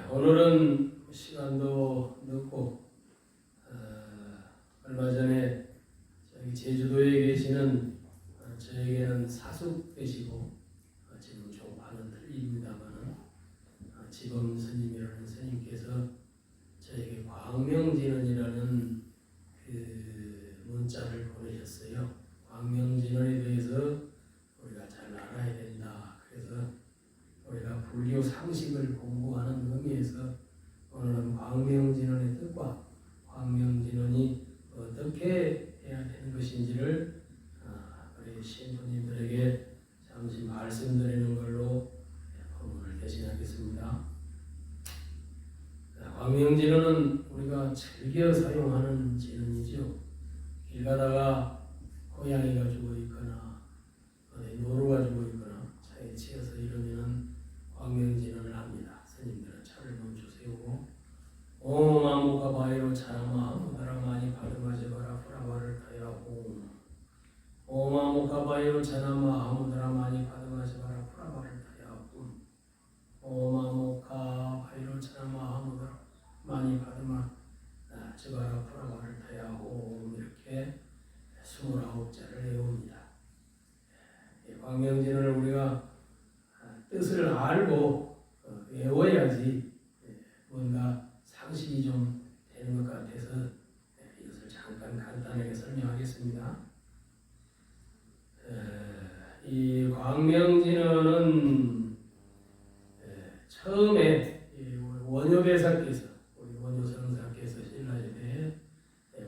오늘은 시간도 늦고 얼마 전에 저기 제주도에 계시는 저에게는 사숙 되시고 지금 종파는 틀립니다만은 지범 스님이라는 스님께서 저에게 광명진언이라는 그 문자를 보내셨어요. 광명진언에 대해서 우리가 잘 알아야 된다. 그래서 우리가 불교 상식을 공부하는 의미에서 오늘은 광명진언의 뜻과 광명진언이 어떻게 해야 되는 것인지를 우리 신부님들에게 잠시 말씀드리는 걸로 법문을 대신하겠습니다. 광명진언은 우리가 즐겨 사용하는 진언이죠. 길 가다가 고양이가 죽어 있거나 어디 노루가 죽어 있거나 차에 치여서 이러면은 광명진언을 합니다. 스님들은 차를 멈춰 세우고 옴 아무가 바이로 차라마 무다라마니 파드마제바라 프라바를 타야오 옴 아무가 바이로 차라마 아무다라마니 파드마제바라 프라바를 타야오 옴 아무가 바이로 차라마 아무다라마니 파드마 제바라 프라바를 타야오 이렇게 29자를 외웁니다. 광명진언을 우리가 뜻을 알고 외워야지 뭔가 상식이 좀 되는 것 같아서 이것을 잠깐 간단하게 설명하겠습니다. 이 광명진언은 처음에 원효대사께서 우리 원효성사께서 신라시대에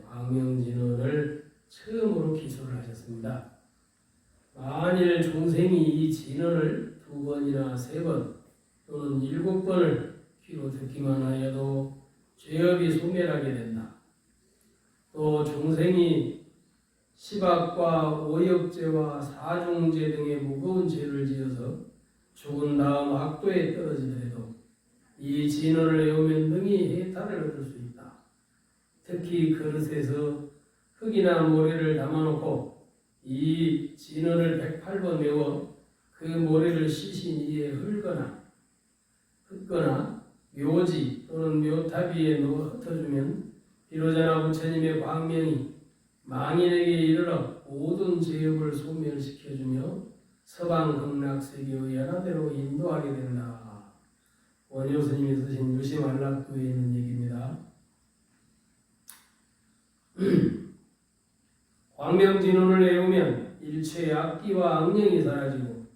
광명진언을 처음으로 기술을 하셨습니다. 만일 중생이 이 진언을 2번이나 3번 또는 7번을 귀로 듣기만 하여도 죄업이 소멸하게 된다. 또 중생이 시박과 오역죄와 사중죄 등의 무거운 죄를 지어서 죽은 다음 악도에 떨어지더라도 이 진언을 외우면 능히 해탈을 얻을 수 있다. 특히 그릇에서 흙이나 모래를 담아놓고 이 진언을 108번 외워 그 모래를 시신 위에 흙거나 묘지 또는 묘탑 위에 놓아 흩어주면 비로자나 부처님의 광명이 망인에게 이르러 모든 죄업을 소멸시켜주며 서방극락세계의 연화대로 인도하게 된다. 원효 스님이 쓰신 유심안락도에 있는 얘기입니다. 광명진언을 외우면 일체의 악기와 악령이 사라지고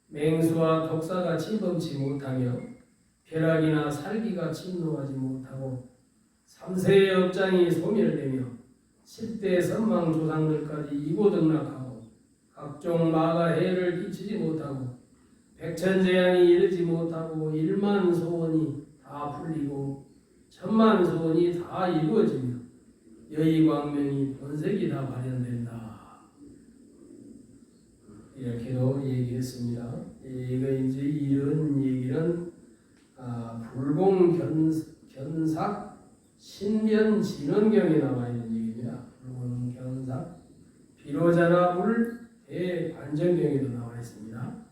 맹수와 독사가 침범치 못하며 벼락이나 살기가 침노하지 못하고 3세의 업장이 소멸되며 10대 선망 조상들까지 이고등락하고 각종 마가 해를 끼치지 못하고 백천재앙이 이르지 못하고 1만 소원이 다 풀리고 1000만 소원이 다 이루어지며 여의광명이 본색이 다 발현된다. 이렇게도 얘기했습니다. 이거 이제 이런 얘기는 불공견삭 신변진언경에 나와 있는 얘기입니다. 불공견삭 비로자나불 대관정경에도 나와 있습니다.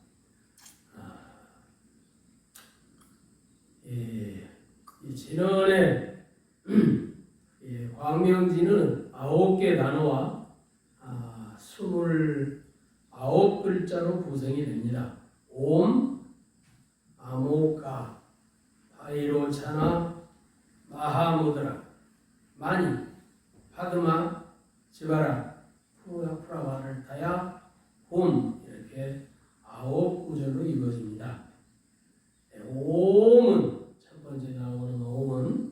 이 진언의 광명진언은 9개 단어와 29글자로 구성이 됩니다. 옴, 아모가, 바이로차나, 마하무드라, 마니, 파드마, 지바라, 프라바를 타야, 옴 이렇게 9구절로 이루어집니다. 옴은 첫 번째 나오는 옴은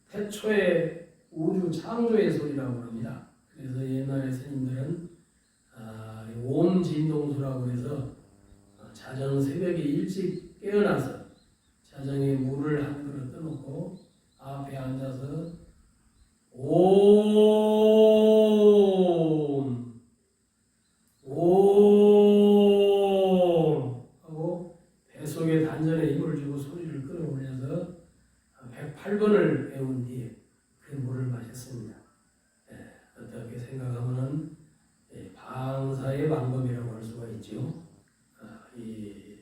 태초의 우주 창조의 소리라고 합니다. 그래서 옛날에 스님들은 옴진동수라고 해서 자정 새벽에 일찍 깨어나서 자정에 물을 한 그릇 떠놓고 앞에 앉아서 옴 하고 뱃속에 단전에 입을 주고 소리를 끌어올려서 108번을 외운 뒤에 그 물을 마셨습니다. 어떻게 생각하면은 방사의 방법이라고 할 수가 있죠. 이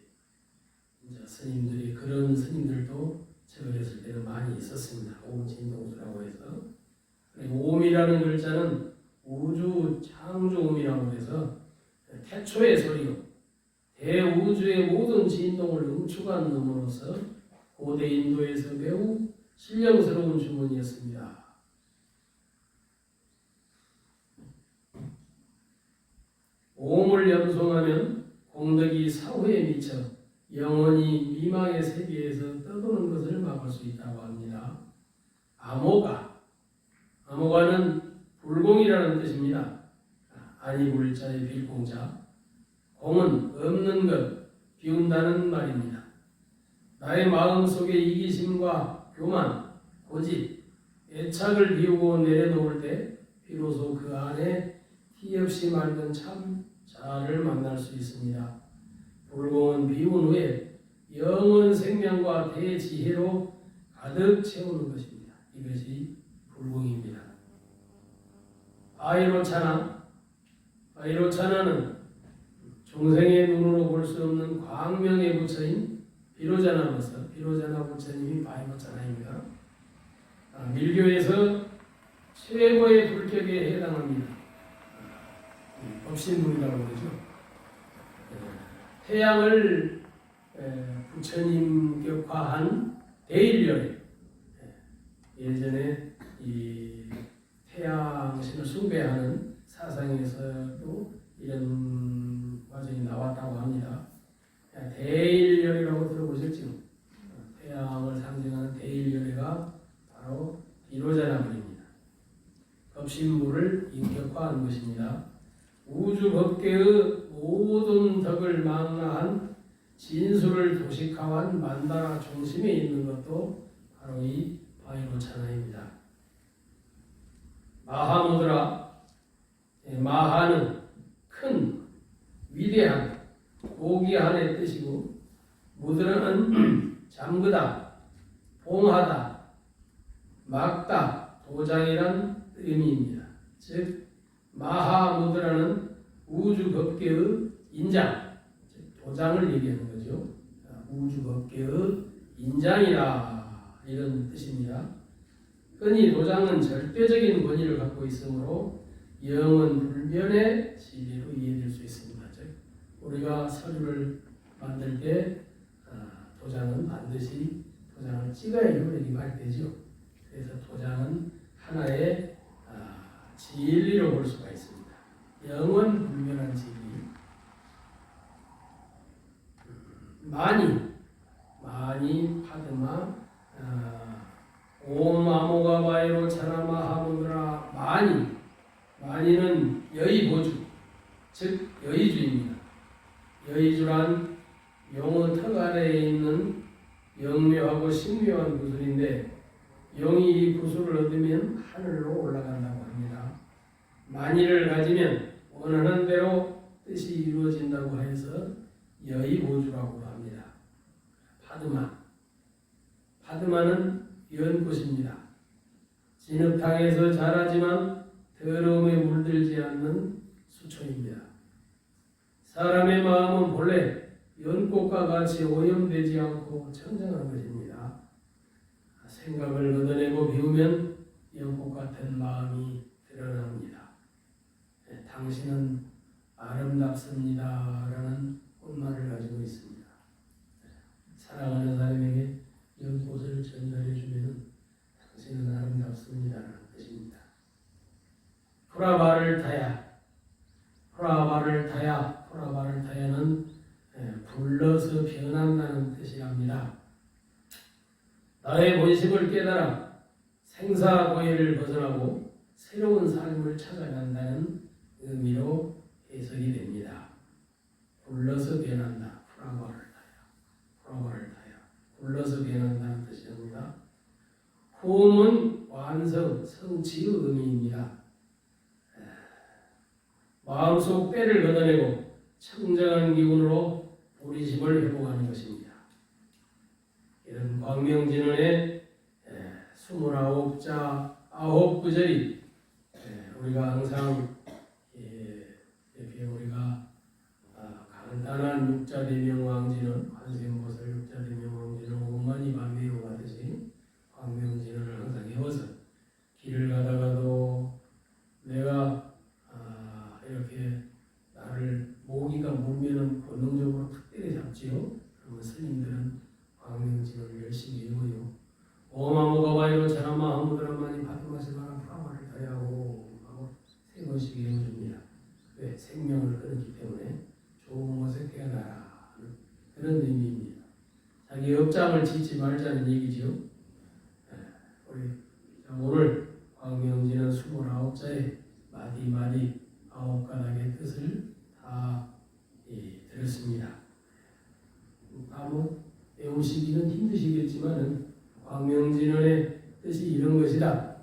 스님들이 그런 스님들도 저그랬을 때는 많이 있었습니다. 오음 진동수라고 해서. 오음이라는 글자는 우주 창조음이라고 해서 태초의 소리요. 대우주의 모든 진동을 응축한 놈으로서 고대 인도에서 매우 신령스러운 주문이었습니다. 오음을 염송하면 공덕이 사후에 미쳐 영원히 미망의 세계에서 떠도는 것을 막을 수 있다고 합니다. 암호가는 불공이라는 뜻입니다. 아니불자의 빌공자. 공은 없는 것, 비운다는 말입니다. 나의 마음속의 이기심과 교만, 고집, 애착을 비우고 내려놓을 때 비로소 그 안에 티 없이 맑은 참 자아를 만날 수 있습니다. 불공은 비운 후에 영원 생명과 대지혜로 가득 채우는 것입니다. 이것이 불공입니다. 아이로차나는 중생의 눈으로 볼 수 없는 광명의 부처인 비로자나로서 비로자나 부처님이 바이로차나입니다. 밀교에서 최고의 불격에 해당합니다. 법신불이라고 그러죠. 태양을 부처님 격화한 대일열에 예전에 이 태양신을 숭배하는 사상에서도 이런 과정이 나왔다고 합니다. 대일열이라고 들어보셨죠? 태양을 상징하는 대일열애가 바로 비로자나불입니다. 법신불을 인격화한 것입니다. 우주 법계의 모든 덕을 망라한 진수를 도식화한 만다라 중심에 있는 것도 바로 이 바이로차나입니다. 마하무드라, 마하는 큰, 위대한, 고귀한의 뜻이고 무드라는 잠그다, 봉하다, 막다, 도장이란 의미입니다. 즉 마하무드라는 우주 법계의 인장, 도장을 얘기하는 거죠. 우주 법계의 인장이라 이런 뜻입니다. 흔히 도장은 절대적인 권위를 갖고 있으므로 영원 불변의 진리로 이해될 수 있습니다. 즉 우리가 서류를 만들 때 도장은 반드시 도장을 찍어야죠. 여기 말되죠. 그래서 도장은 하나의 진리로 볼 수가 있습니다. 영원 불변한 진리. 마니 파드마 옴 아모가 바이로 차나마 하무드라. 마니는 여의보주, 즉 여의주입니다. 여의주란 용의 턱 아래에 있는 영묘하고 신묘한 구슬인데 영이 이 구슬을 얻으면 하늘로 올라간다고 합니다. 만일을 가지면 원하는 대로 뜻이 이루어진다고 해서 여의보주라고 합니다. 파드마는 연꽃입니다. 진흙탕에서 자라지만 더러움에 물들지 않는 수초입니다. 사람의 마음은 본래 연꽃과 같이 오염되지 않고 청정한 것입니다. 생각을 걷어내고 비우면 연꽃 같은 마음이 드러납니다. 당신은 아름답습니다 라는 꽃말을 가지고 있습니다. 사랑하는 사람에게 연꽃을 전달해주면 당신은 아름답습니다 라는 뜻입니다. 프라바를 타야는 불러서 변한다는 뜻이랍니다. 나의 본심을 깨달아 생사고해를 벗어나고 새로운 삶을 찾아간다는 의미로 해석이 됩니다. 불러서 변한다. 프라바를 타야. 불러서 변한다는 뜻입니다. 호음은 완성, 성취의 의미입니다. 마음속 때를 걷어내고 청정한 기운으로 보리심을 회복하는 것입니다. 이런 광명진언의 29자 9구절이 우리가 항상 이렇게 우리가 간단한 육자대명왕진언, 관세음보살 육자대명왕진언 5만이 반매용 하듯이 오늘 열심히 외워요. 오마모가바이로 자라마 아무드라마니 바토마시마라 프라마를 다야고 하고 세 번씩 외워줍니다. 왜? 생명을 끊었기 때문에 좋은 곳에 태어나라 하는 그런 의미입니다. 자기 업장을 짓지 말자는 얘기죠. 오늘 광명지는 29자의 마디마디 9가닥의 뜻을 다 들었습니다. 아무 외우시기는 힘드시겠지만은 광명진언의 뜻이 이런 것이다.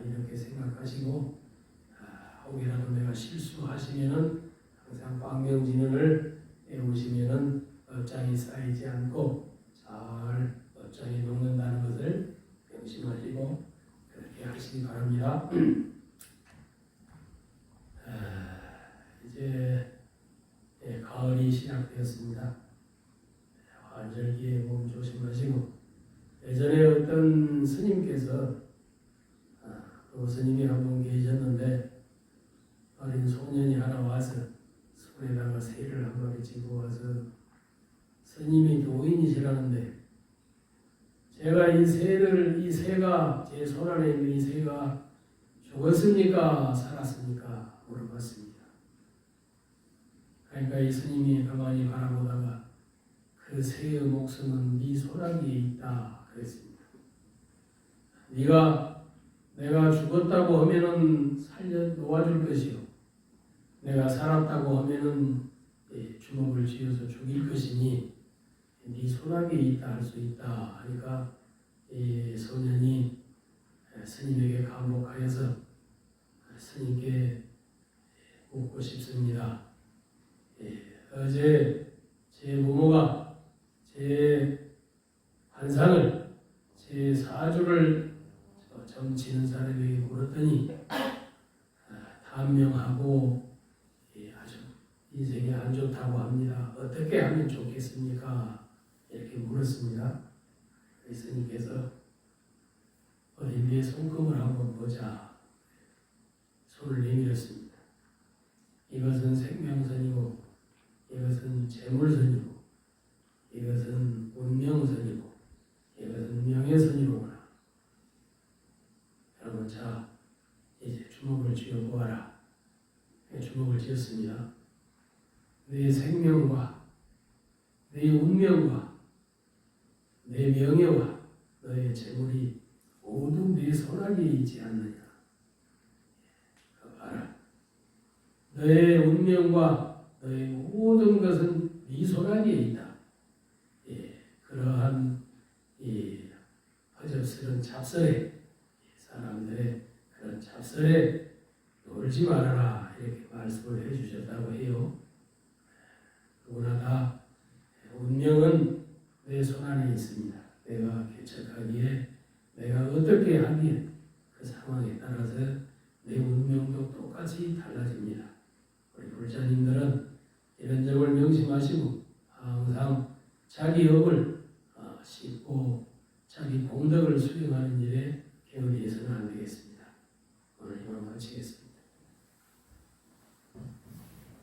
이렇게 생각하시고 혹이라도 내가 실수하시면은 항상 광명진언을 외우시면은 업장이 쌓이지 않고 잘 업장에 녹는다는 것을 명심하시고 그렇게 하시기 바랍니다. 이제 가을이 시작되었습니다. 환절기에 몸 조심하시고 예전에 어떤 스님께서 그 스님이 한 분 계셨는데 어린 소년이 하나 와서 손에다가 새를 한 마리 쥐고 와서 스님이 노인이시라는데 제가 이 새가 제 손 안에 있는 이 새가 죽었습니까? 살았습니까? 물어봤습니다. 그러니까 이 스님이 가만히 바라보다가 그 새의 목숨은 네 손아귀에 있다 그랬습니다. 내가 죽었다고 하면은 놓아줄 것이요. 내가 살았다고 하면은 주먹을 쥐어서 죽일 것이니 네 손아귀에 있다 할 수 있다 하니까 이 소년이 스님에게 감복하여서 스님께 묻고 싶습니다. 어제 제 부모가 제 환상을 제 사주를 점치는 사람에게 물었더니 단명하고 아주 인생이 안 좋다고 합니다. 어떻게 하면 좋겠습니까? 이렇게 물었습니다. 스님께서 어디 위에 손금을 한번 보자. 손을 내밀었습니다. 이것은 생명선이고 이것은 재물선이고 이것은 운명선이고 이것은 명예선이로구나. 여러분 자 이제 주먹을 쥐어보아라. 주먹을 쥐었습니다. 내 생명과 내 운명과 내 명예와 너의 재물이 모두 내 손아귀에 있지 않느냐. 봐라. 너의 운명과 너의 모든 것은 네 손아귀에 있다. 그러한 허접스러운 잡설에 사람들의 그런 잡설에 놀지 말아라 이렇게 말씀을 해주셨다고 해요. 누구나 다 운명은 내 손 안에 있습니다. 내가 개척하기에 내가 어떻게 하기에 그 상황에 따라서 내 운명도 똑같이 달라집니다. 우리 불자님들은 이런 점을 명심하시고 항상 자기 업을 씻고 자기 공덕을 수행하는 일에 게을리해서는 안 되겠습니다. 오늘 이만 마치겠습니다.